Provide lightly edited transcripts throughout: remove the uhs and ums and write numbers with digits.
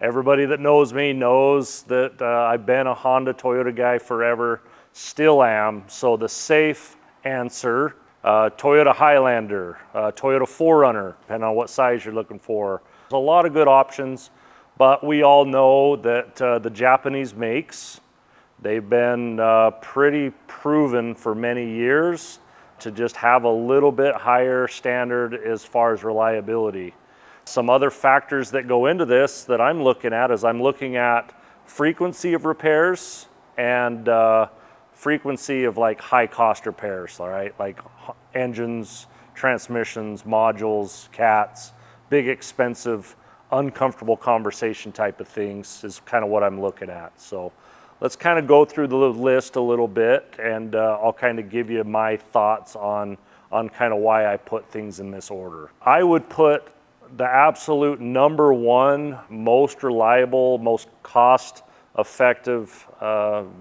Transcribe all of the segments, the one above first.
Everybody that knows me knows that I've been a Honda Toyota guy forever, still am. So the safe answer, Toyota Highlander, Toyota 4Runner, depending on what size you're looking for. There's a lot of good options, but we all know that the Japanese makes, they've been pretty proven for many years to just have a little bit higher standard as far as reliability. Some other factors that go into this that I'm looking at is I'm looking at frequency of repairs and frequency of like high cost repairs, all right? Like engines, transmissions, modules, cats, big expensive, uncomfortable conversation type of things is kind of what I'm looking at. So let's kind of go through the list a little bit, and I'll kind of give you my thoughts on kind of why I put things in this order. I would put the absolute number one, most reliable, most cost-effective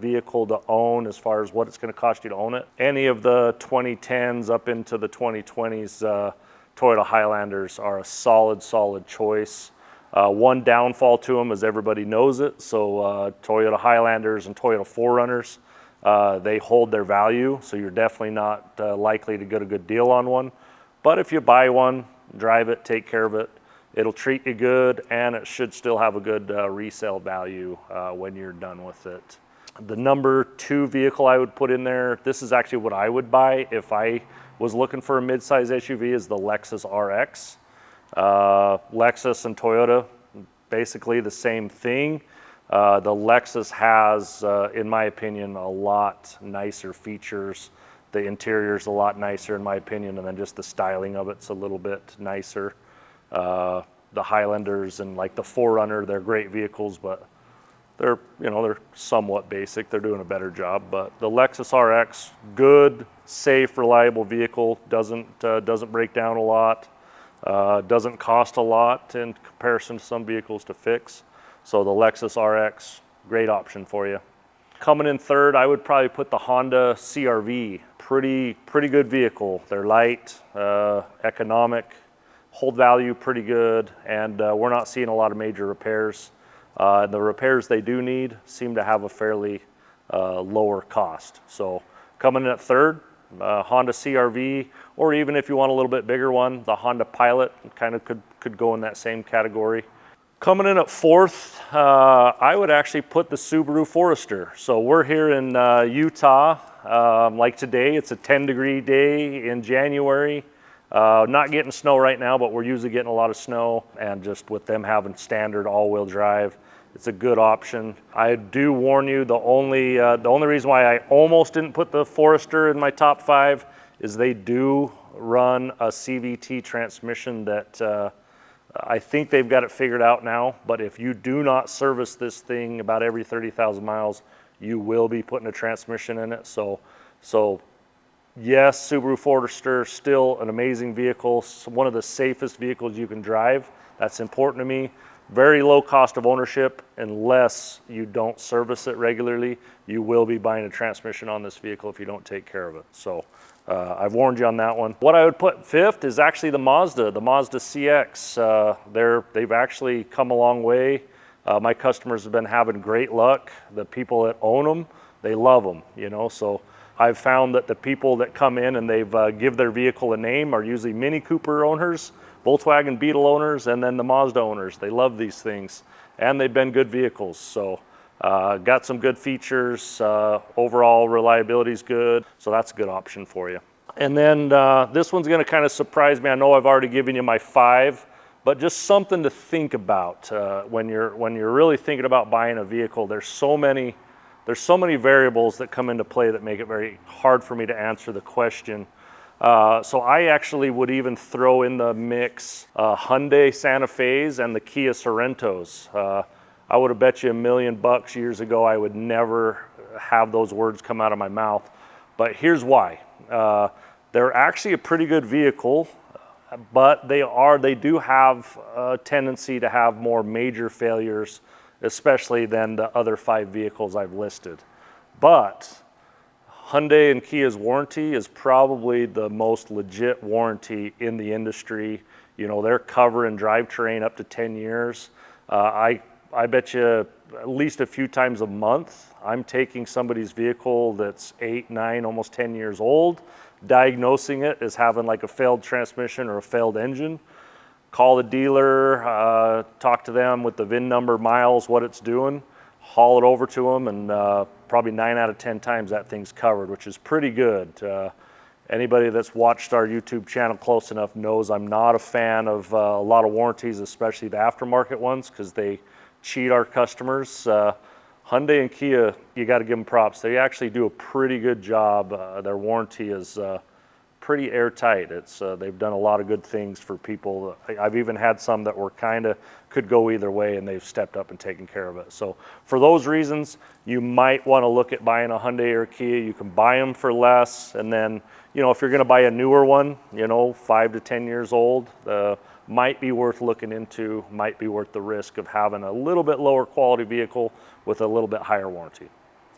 vehicle to own as far as what it's going to cost you to own it. Any of the 2010s up into the 2020s, Toyota Highlanders are a solid choice. One downfall to them is everybody knows it. So Toyota Highlanders and Toyota 4Runners, they hold their value. So you're definitely not likely to get a good deal on one. But if you buy one, drive it, take care of it, it'll treat you good, and it should still have a good resale value when you're done with it. The number two vehicle I would put in there, this is actually what I would buy if I was looking for a midsize SUV, is the Lexus RX. Lexus and Toyota, basically the same thing. The Lexus has, in my opinion, a lot nicer features. The interior's a lot nicer in my opinion, and then just the styling of it's a little bit nicer. The Highlanders and like the 4Runner, they're great vehicles, but they're somewhat basic. They're doing a better job. But the Lexus RX, good, safe, reliable vehicle. Doesn't break down a lot. Doesn't cost a lot in comparison to some vehicles to fix. So the Lexus RX, great option for you. Coming in third, I would probably put the Honda CR-V. Pretty good vehicle. They're light, economic, hold value pretty good, and we're not seeing a lot of major repairs. The repairs they do need seem to have a fairly lower cost. So coming in at third, Honda CR-V, or even if you want a little bit bigger one, the Honda Pilot kind of could go in that same category. Coming in at fourth, I would actually put the Subaru Forester. So we're here in Utah. Like today, it's a 10-degree day in January. Not getting snow right now, but we're usually getting a lot of snow. And just with them having standard all-wheel drive, it's a good option. I do warn you, the only reason why I almost didn't put the Forester in my top 5 is they do run a CVT transmission that I think they've got it figured out now, but if you do not service this thing about every 30,000 miles, you will be putting a transmission in it. So yes, Subaru Forester, still an amazing vehicle, one of the safest vehicles you can drive. That's important to me. Very low cost of ownership. Unless you don't service it regularly, you will be buying a transmission on this vehicle if you don't take care of it. So I've warned you on that one. What I would put fifth is actually the Mazda CX. They've actually come a long way. My customers have been having great luck. The people that own them, they love them, so I've found that the people that come in and they've give their vehicle a name are usually Mini Cooper owners, Volkswagen Beetle owners, and then the Mazda owners. They love these things, and they've been good vehicles. So got some good features. Overall reliability is good, so that's a good option for you. And then this one's going to kind of surprise me. I know I've already given you my 5, but just something to think about when you're really thinking about buying a vehicle. There's so many variables that come into play that make it very hard for me to answer the question. So I actually would even throw in the mix Hyundai Santa Fe's and the Kia Sorentos. I would have bet you $1 million years ago I would never have those words come out of my mouth. But here's why. They're actually a pretty good vehicle, but they do have a tendency to have more major failures, especially than the other 5 vehicles I've listed. But Hyundai and Kia's warranty is probably the most legit warranty in the industry. They're covering drivetrain up to 10 years. I bet you at least a few times a month, I'm taking somebody's vehicle that's 8, 9, almost 10 years old, diagnosing it as having like a failed transmission or a failed engine, call the dealer, talk to them with the VIN number, miles, what it's doing, haul it over to them, and probably 9 out of 10 times that thing's covered, which is pretty good. Anybody that's watched our YouTube channel close enough knows I'm not a fan of a lot of warranties, especially the aftermarket ones, because they cheat our customers. Hyundai and Kia, you got to give them props. They actually do a pretty good job. Their warranty is pretty airtight. They've done a lot of good things for people. I've even had some that were could go either way, and they've stepped up and taken care of it. So for those reasons, you might want to look at buying a Hyundai or a Kia. You can buy them for less, and then, you know, if you're going to buy a newer one, you know, 5 to 10 years old, might be worth looking into, might be worth the risk of having a little bit lower quality vehicle with a little bit higher warranty.